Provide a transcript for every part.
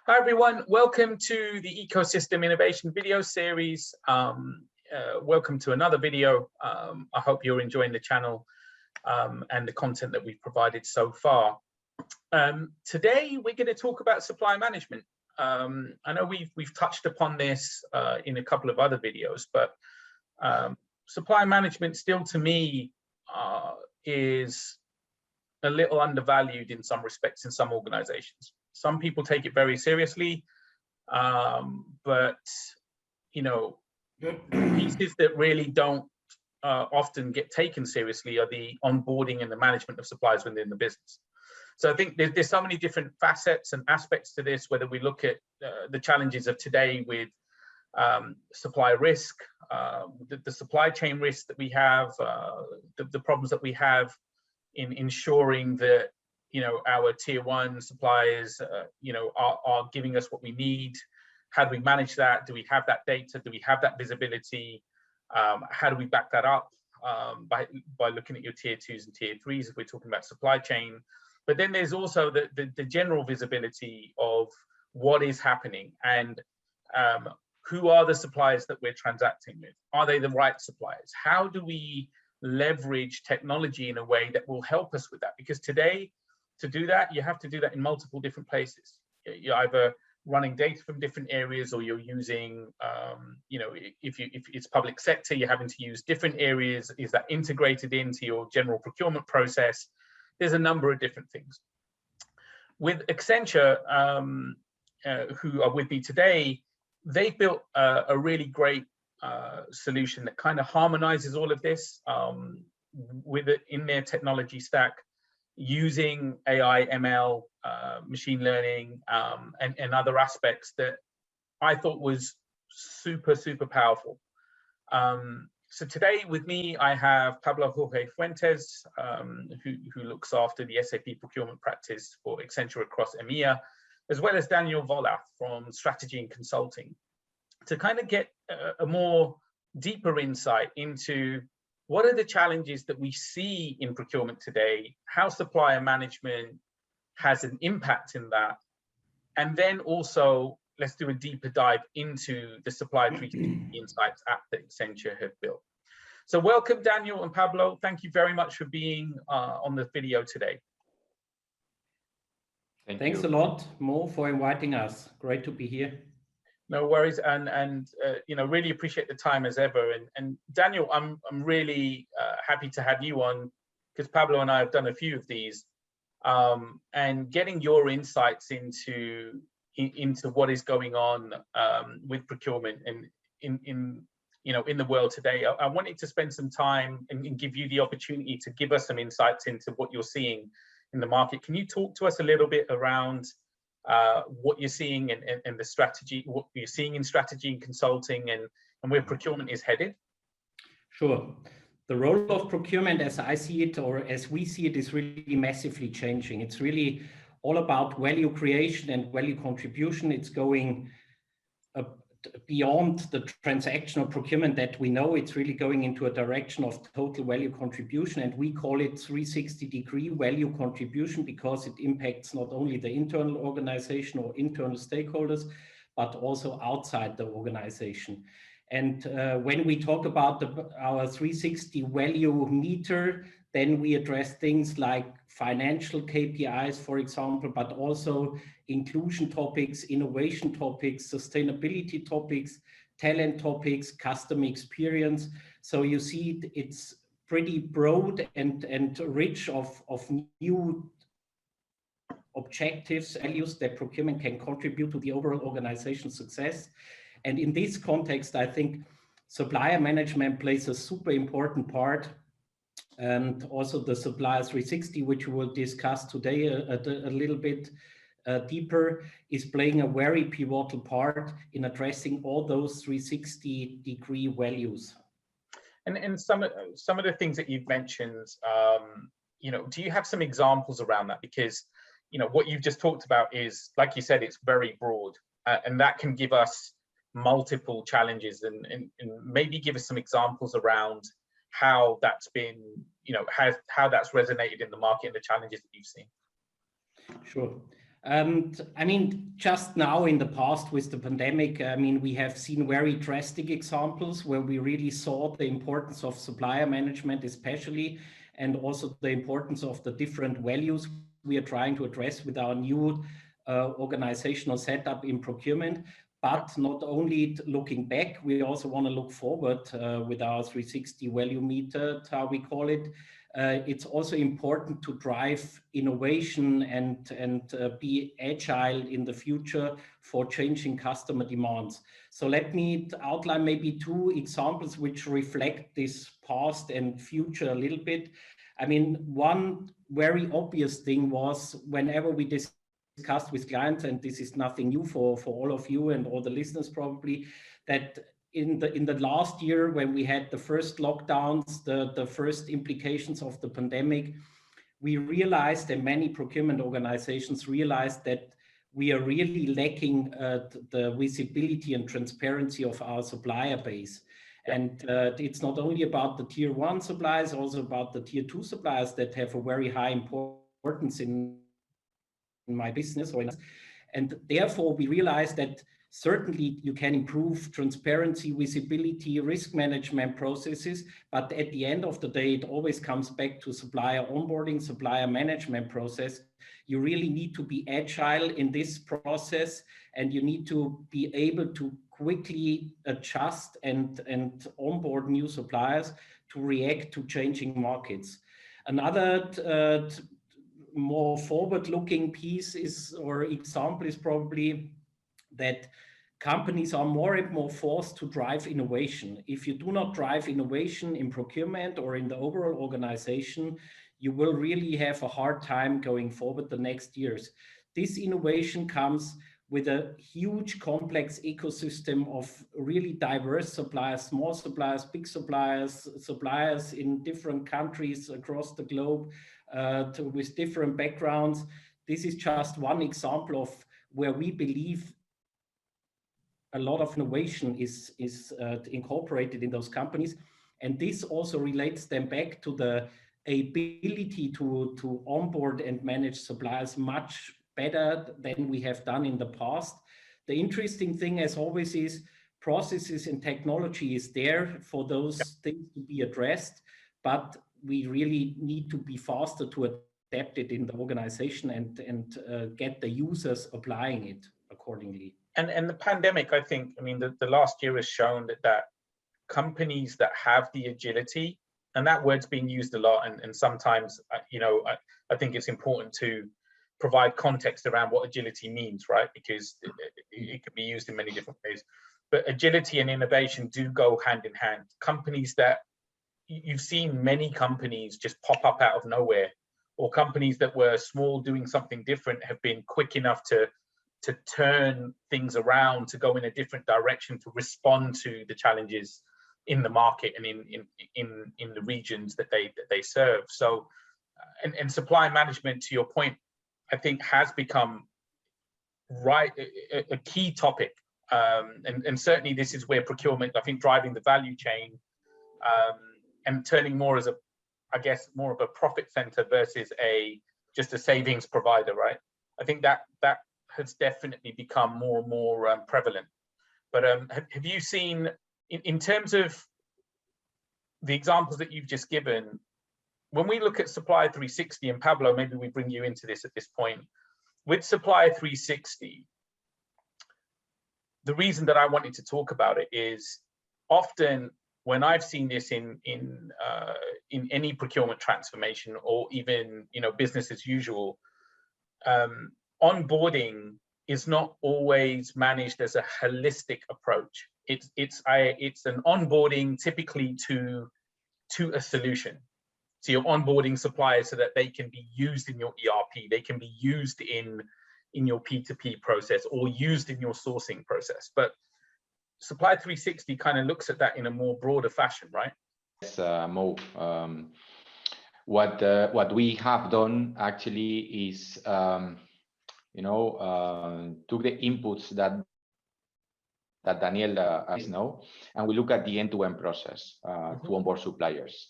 Hi everyone, welcome to the Ecosystem Innovation video series. Welcome to another video. I hope you're enjoying the channel and the content that we've provided so far. Today we're going to talk about supply management. I know we've touched upon this in a couple of other videos, but supply management still to me is a little undervalued in some respects in some organizations. Some people take it very seriously, but you know, pieces that really don't often get taken seriously are the onboarding and the management of suppliers within the business. So I think there's so many different facets and aspects to this, whether we look at the challenges of today with supply risk, the supply chain risk that we have, the problems that we have in ensuring that our tier one suppliers, are giving us what we need. How do we manage that? Do we have that data? Do we have that visibility? How do we back that up? By looking at your tier twos and tier threes, if we're talking about supply chain. But then there's also the general visibility of what is happening and who are the suppliers that we're transacting with? Are they the right suppliers? How do we leverage technology in a way that will help us with that? Because today, to do that, you have to do that in multiple different places. You're either running data from different areas, or you're using, if it's public sector, you're having to use different areas. Is that integrated into your general procurement process? There's a number of different things. With Accenture, who are with me today, they built a really great solution that kind of harmonizes all of this with it in their technology stack, using AI, ML, machine learning, and other aspects that I thought was super powerful. So today with me, I have Pablo Jorge Fuentes, who looks after the SAP Procurement practice for Accenture across EMEA, as well as Daniel Vollath from Strategy and Consulting, to kind of get a more deeper insight into what are the challenges that we see in procurement today, how supplier management has an impact in that, and then also let's do a deeper dive into the Supplier 360 Insights app that Accenture have built. So welcome, Daniel and Pablo. Thank you very much for being on the video today. Thanks a lot, Mo, for inviting us. Great to be here. No worries, and really appreciate the time as ever. And Daniel, I'm really happy to have you on, because Pablo and I have done a few of these, and getting your insights into what is going on with procurement and in the world today. I wanted to spend some time and give you the opportunity to give us some insights into what you're seeing in the market. Can you talk to us a little bit around what you're seeing and the strategy, what you're seeing in strategy and consulting, and where procurement is headed? Sure. The role of procurement, as I see it, or as we see it, is really massively changing. It's really all about value creation and value contribution. It's going beyond the transactional procurement that we know. It's really going into a direction of total value contribution, and we call it 360-degree value contribution because it impacts not only the internal organization or internal stakeholders, but also outside the organization. And when we talk about our 360 value meter, then we address things like financial KPIs, for example, but also inclusion topics, innovation topics, sustainability topics, talent topics, customer experience. So you see it's pretty broad and rich of new objectives, values that procurement can contribute to the overall organization success. And in this context, I think supplier management plays a super important part. And also the Supplier 360, which we'll discuss today a little bit deeper, is playing a very pivotal part in addressing all those 360-degree values. And some of the things that you've mentioned, do you have some examples around that? Because what you've just talked about is, like you said, it's very broad, and that can give us multiple challenges, and maybe give us some examples around how that's been, how that's resonated in the market and the challenges that you've seen. Sure. And I mean, just now in the past with the pandemic, I mean, we have seen very drastic examples where we really saw the importance of supplier management, especially, and also the importance of the different values we are trying to address with our new organizational setup in procurement. But not only looking back, we also want to look forward with our 360 value meter, how we call it. It's also important to drive innovation and be agile in the future for changing customer demands. So let me outline maybe 2 examples which reflect this past and future a little bit. I mean, one very obvious thing was whenever we discussed with clients, and this is nothing new for all of you and all the listeners probably, that in the last year when we had the first lockdowns, the first implications of the pandemic, we realized, and many procurement organizations realized, that we are really lacking the visibility and transparency of our supplier base. Yeah. And it's not only about the tier 1 suppliers, also about the tier 2 suppliers that have a very high importance in my business. And therefore we realized that certainly you can improve transparency, visibility, risk management processes, but at the end of the day, it always comes back to supplier onboarding, supplier management process. You really need to be agile in this process, and you need to be able to quickly adjust and onboard new suppliers to react to changing markets. Another more forward-looking piece is, or example is probably that companies are more and more forced to drive innovation. If you do not drive innovation in procurement or in the overall organization, you will really have a hard time going forward the next years. This innovation comes with a huge complex ecosystem of really diverse suppliers, small suppliers, big suppliers, suppliers in different countries across the globe with different backgrounds. This is just one example of where we believe a lot of innovation is incorporated in those companies. And this also relates them back to the ability to onboard and manage suppliers much better than we have done in the past. The interesting thing, as always, is processes and technology is there for those things to be addressed, but we really need to be faster to adapt it in the organization and get the users applying it accordingly. And the pandemic, I think, I mean, the last year has shown that companies that have the agility, and that word's being used a lot, and sometimes, you know, I think it's important to provide context around what agility means, right? Because it can be used in many different ways. But agility and innovation do go hand in hand. Companies that, you've seen many companies just pop up out of nowhere, or companies that were small doing something different have been quick enough to turn things around, to go in a different direction, to respond to the challenges in the market and in the regions that they serve. So, and supply management, to your point, I think has become a key topic. And certainly this is where procurement, I think, driving the value chain and turning more as I guess, more of a profit center versus just a savings provider, right? I think that has definitely become more and more prevalent. But have you seen, in terms of the examples that you've just given, when we look at Supplier 360, and Pablo, maybe we bring you into this at this point, with Supplier 360, the reason that I wanted to talk about it is often when I've seen this in any procurement transformation, or even, you know, business as usual, onboarding is not always managed as a holistic approach. It's an onboarding typically to a solution. So you're onboarding suppliers so that they can be used in your ERP, they can be used in your P2P process, or used in your sourcing process. But Supplier 360 kind of looks at that in a more broader fashion, right? Yes, Mo. What we have done actually is, you know, took the inputs that Daniel is now, and we look at the end-to-end process to onboard suppliers.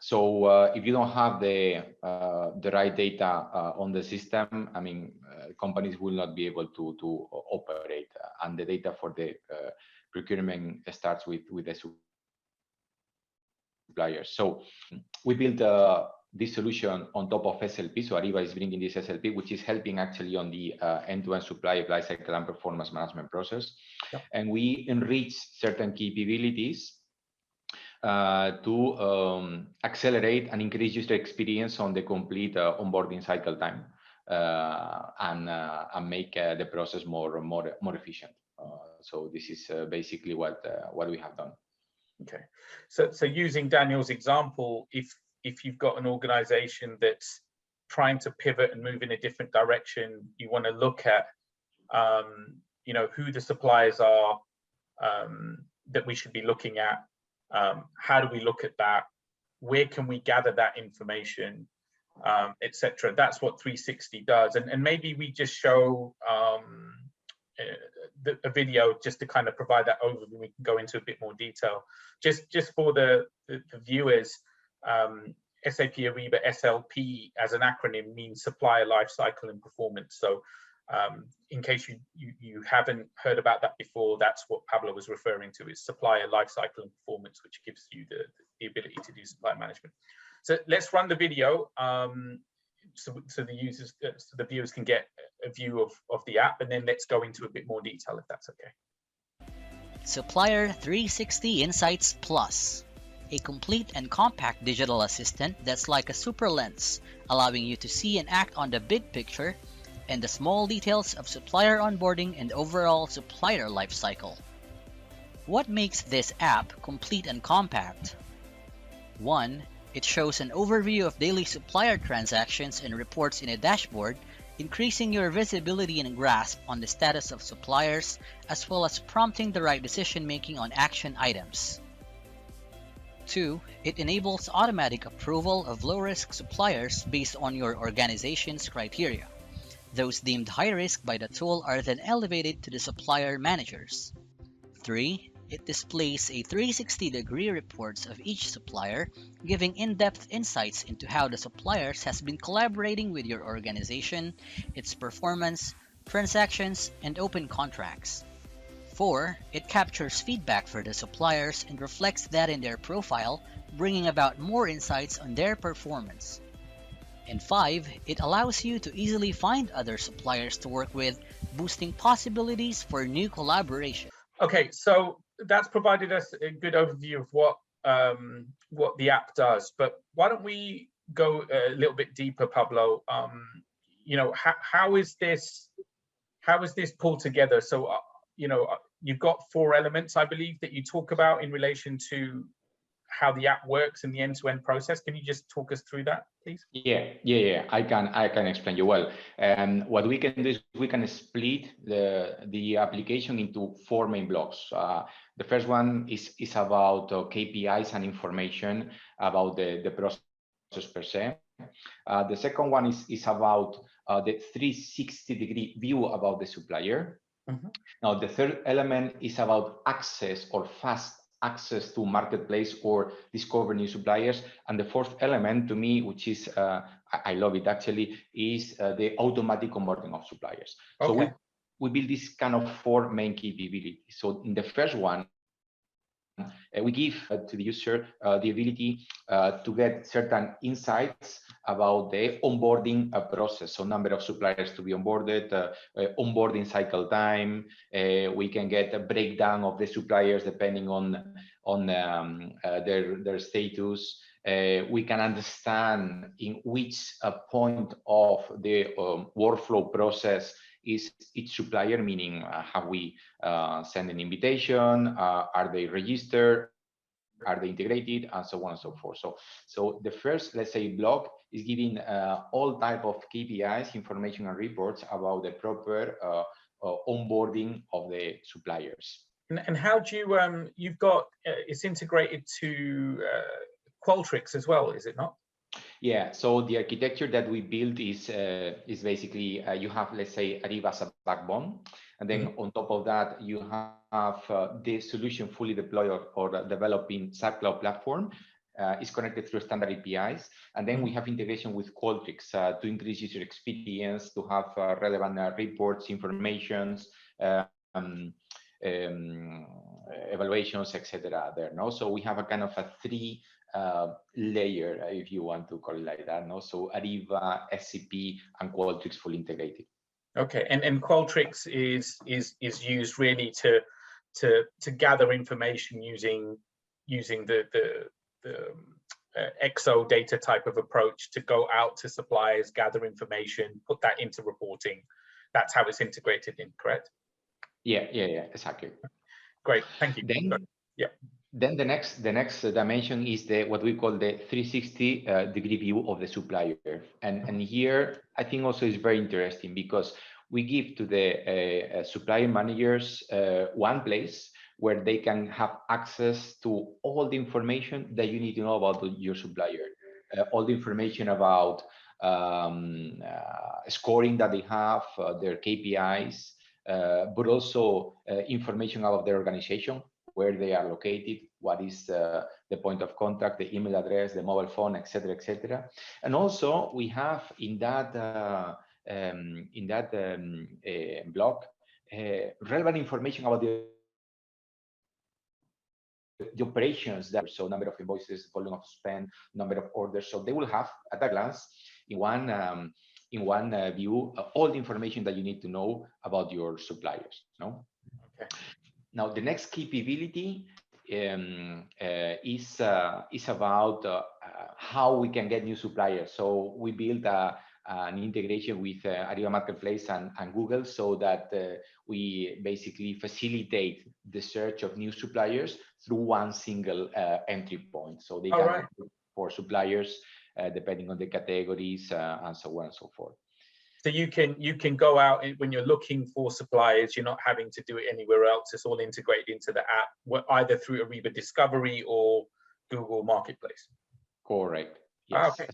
So if you don't have the right data on the system, I mean, companies will not be able to operate. And the data for the procurement starts with the suppliers. So we built this solution on top of SLP. So Ariba is bringing this SLP, which is helping actually on the end-to-end supply lifecycle and performance management process. Yep. And we enrich certain capabilities to accelerate and increase user experience on the complete onboarding cycle time and make the process more efficient. So this is basically what we have done. Okay, so using Daniel's example, if you've got an organization that's trying to pivot and move in a different direction, you want to look at you know, who the suppliers are that we should be looking at. How do we look at that? Where can we gather that information, etc. That's what 360 does. And maybe we just show a video just to kind of provide that overview. We can go into a bit more detail. Just for the viewers, SAP Ariba SLP as an acronym means Supplier Lifecycle and Performance. So in case you haven't heard about that before, that's what Pablo was referring to, is Supplier Lifecycle and Performance, which gives you the ability to do supply management. So let's run the video so the viewers can get a view of the app, and then let's go into a bit more detail if that's okay. Supplier 360 Insights Plus, a complete and compact digital assistant that's like a super lens, allowing you to see and act on the big picture and the small details of supplier onboarding and overall supplier lifecycle. What makes this app complete and compact? 1. It shows an overview of daily supplier transactions and reports in a dashboard, increasing your visibility and grasp on the status of suppliers, as well as prompting the right decision-making on action items. 2. It enables automatic approval of low-risk suppliers based on your organization's criteria. Those deemed high risk by the tool are then elevated to the supplier managers. 3. It displays a 360-degree reports of each supplier, giving in-depth insights into how the suppliers has been collaborating with your organization, its performance, transactions, and open contracts. 4. It captures feedback for the suppliers and reflects that in their profile, bringing about more insights on their performance. And 5. It allows you to easily find other suppliers to work with, boosting possibilities for new collaboration. Okay, so that's provided us a good overview of what the app does, but why don't we go a little bit deeper, Pablo? You know, how is this pulled together? So you know, you've got 4 elements, I believe, that you talk about in relation to how the app works in the end-to-end process. Can you just talk us through that, please? Yeah. I can explain you well. What we can do is we can split the application into 4 main blocks. The first one is about KPIs and information about the process per se. The second one is about the 360-degree view about the supplier. Mm-hmm. Now, the third element is about access or fast access to marketplace or discover new suppliers. And the fourth element to me, which is, I love it actually, is the automatic onboarding of suppliers. Okay. So we build this kind of 4 main capabilities. So in the first one, we give to the user the ability to get certain insights about the onboarding process. So number of suppliers to be onboarded, onboarding cycle time. We can get a breakdown of the suppliers depending on their status. We can understand in which point of the workflow process is each supplier, meaning have we send an invitation, are they registered, are they integrated, and so on and so forth. So the first, let's say, block is giving all type of KPIs, information and reports about the proper onboarding of the suppliers. And how do you, you've got, it's integrated to Qualtrics as well, is it not? Yeah, so the architecture that we built is basically you have, let's say, Ariba as a backbone, and then on top of that you have the solution fully deployed or developed in SAP Cloud Platform, is connected through standard APIs. And then we have integration with qualtrics to increase user experience, to have relevant reports, informations, evaluations, etc. there. No, so we have a kind of a three layer, if you want to call it like that. No, so Ariba, SAP, and qualtrics fully integrated. Okay, and qualtrics is used really to gather information using the XO data type of approach to go out to suppliers, gather information, put that into reporting. That's how it's integrated in, correct? Yeah, exactly. Great, thank you. Then the next dimension is what we call the 360-degree view of the supplier. And here, I think also is very interesting because we give to the supplier managers one place where they can have access to all the information that you need to know about your supplier, all the information about scoring that they have, their KPIs, but also information about their organization, where they are located, what is the point of contact, the email address, the mobile phone, etc., etc. And also we have in that block relevant information about the operations, so number of invoices, volume of spend, number of orders. So they will have at a glance in one view all the information that you need to know about your suppliers. No. Okay. Now the next capability is about how we can get new suppliers. So we built an integration with Ariba Marketplace and Google, so that we basically facilitate the search of new suppliers through one single entry point. So they can look for suppliers depending on the categories and so on and so forth. So you can go out when you're looking for suppliers. You're not having to do it anywhere else. It's all integrated into the app, either through Ariba Discovery or Google Marketplace. Correct. Yes. Okay.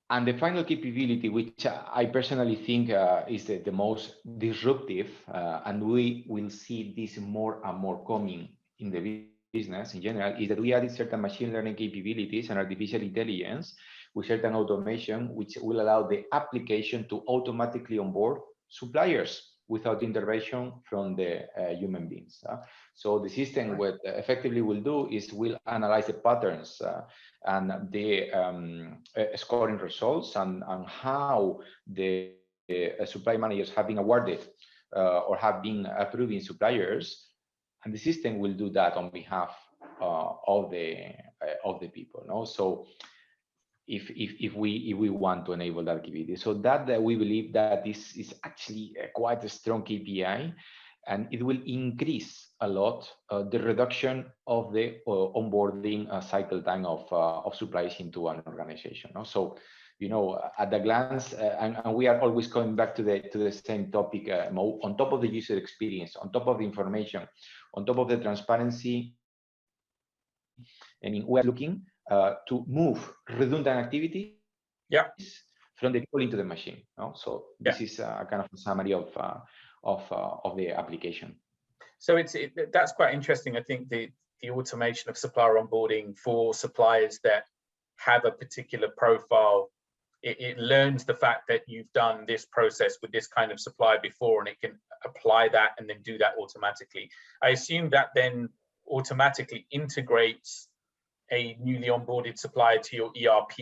And the final capability, which I personally think is the most disruptive, and we will see this more and more coming in the business in general, is that we added certain machine learning capabilities and artificial intelligence with certain automation, which will allow the application to automatically onboard suppliers without intervention from the human beings. So the system what effectively will do is will analyze the patterns and the scoring results and how the supply managers have been awarded or have been approving suppliers, and the system will do that on behalf of the people. No, so if we want to enable that capability, so that we believe that this is actually quite a strong KPI, and it will increase a lot the reduction of the onboarding cycle time of suppliers into an organization. No? So, you know, at a glance, and we are always coming back to the same topic. On top of the user experience, on top of the information, on top of the transparency, I mean, we are looking to move redundant activities from the people into the machine. No? So this is a kind of a summary of the application. So that's quite interesting. I think the automation of supplier onboarding for suppliers that have a particular profile, it learns the fact that you've done this process with this kind of supplier before, and it can apply that and then do that automatically. I assume that then automatically integrates a newly onboarded supplier to your ERP,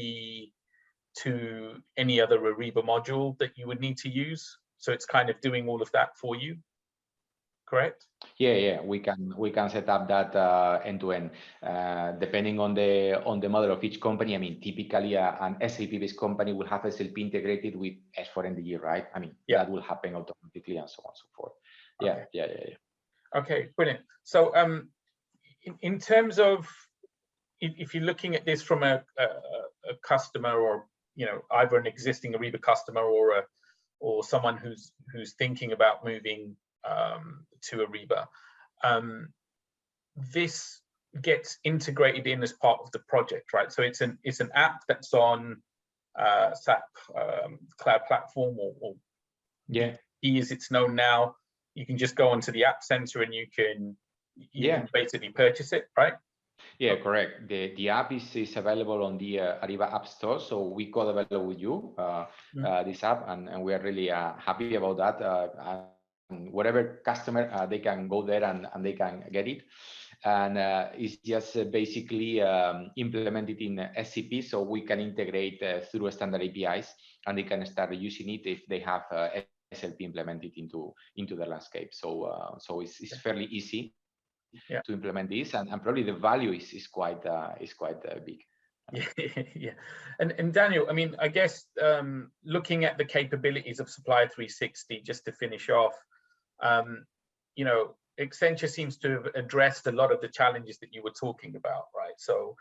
to any other Ariba module that you would need to use. So it's kind of doing all of that for you, correct? Yeah, we can set up that end to end, depending on the model of each company. I mean, typically an SAP-based company will have SLP integrated with S4MDG, right? I mean, that will happen automatically and so on and so forth. Yeah. Okay, brilliant. So in terms of, if you're looking at this from a customer, or either an existing Ariba customer or someone who's thinking about moving to Ariba, this gets integrated in as part of the project, right? So it's an app that's on SAP Cloud Platform, or as it's known now. You can just go onto the App Center and you can basically purchase it, right? Yeah, correct. The app is available on the Ariba App Store. So we co-developed with you this app, and we are really happy about that. And whatever customer, they can go there and they can get it. And it's just basically implemented in SAP, so we can integrate through standard APIs, and they can start using it if they have SLP implemented into the landscape. So so it's fairly easy to implement this, and probably the value is quite big. Yeah. And Daniel, I mean, I guess looking at the capabilities of Supplier 360, just to finish off, you know, Accenture seems to have addressed a lot of the challenges that you were talking about, right? So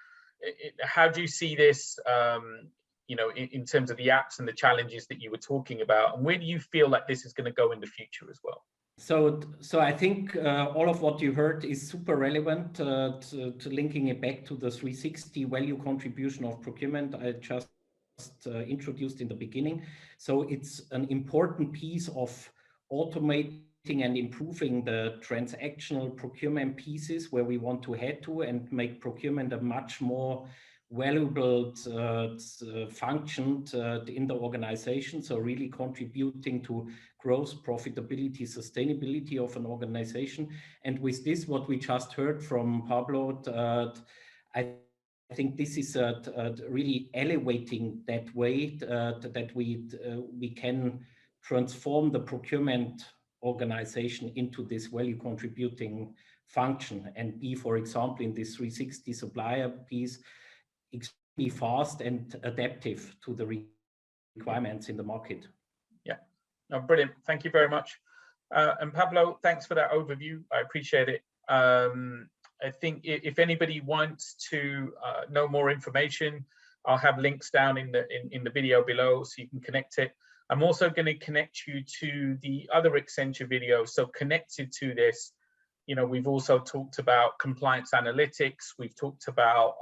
how do you see this, you know, in terms of the apps and the challenges that you were talking about, and where do you feel like this is going to go in the future as well? So I think all of what you heard is super relevant to linking it back to the 360 value contribution of procurement I just introduced in the beginning. So it's an important piece of automating and improving the transactional procurement pieces where we want to head to, and make procurement a much more valuable function in the organization. So really contributing to growth, profitability, sustainability of an organization. And with this, what we just heard from Pablo, I think this is really elevating that way that we can transform the procurement organization into this value contributing function, and be, for example, in this 360 supplier piece, extremely fast and adaptive to the requirements in the market. Yeah, no, brilliant. Thank you very much. And Pablo, thanks for that overview. I appreciate it. I think if anybody wants to know more information, I'll have links down in the video below, so you can connect it. I'm also going to connect you to the other Accenture videos. So connected to this, you know, we've also talked about compliance analytics. We've talked about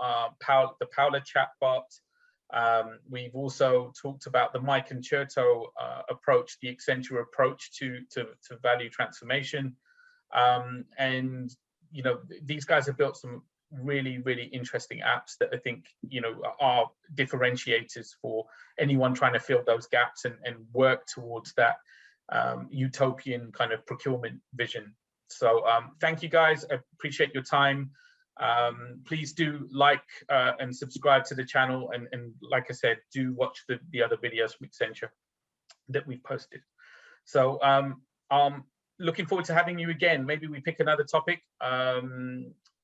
the Paula chatbot. We've also talked about the Mike and Cherto approach, the Accenture approach to value transformation. And, you know, these guys have built some really, really interesting apps that I think, you know, are differentiators for anyone trying to fill those gaps and work towards that utopian kind of procurement vision. So thank you guys. I appreciate your time. Please do like and subscribe to the channel, and like I said, do watch the other videos from Accenture that we've posted. So I'm looking forward to having you again. Maybe we pick another topic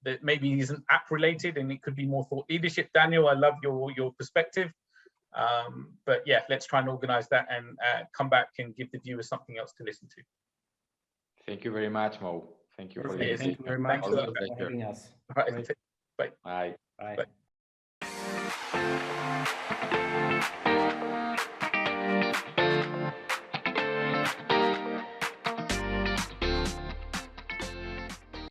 that maybe isn't app related, and it could be more thought leadership. Daniel, I love your perspective. But yeah, let's try and organize that and come back and give the viewers something else to listen to. Thank you very much, Mo. Thank you for the Thank you very much for having us. All right. Bye. Bye. Bye.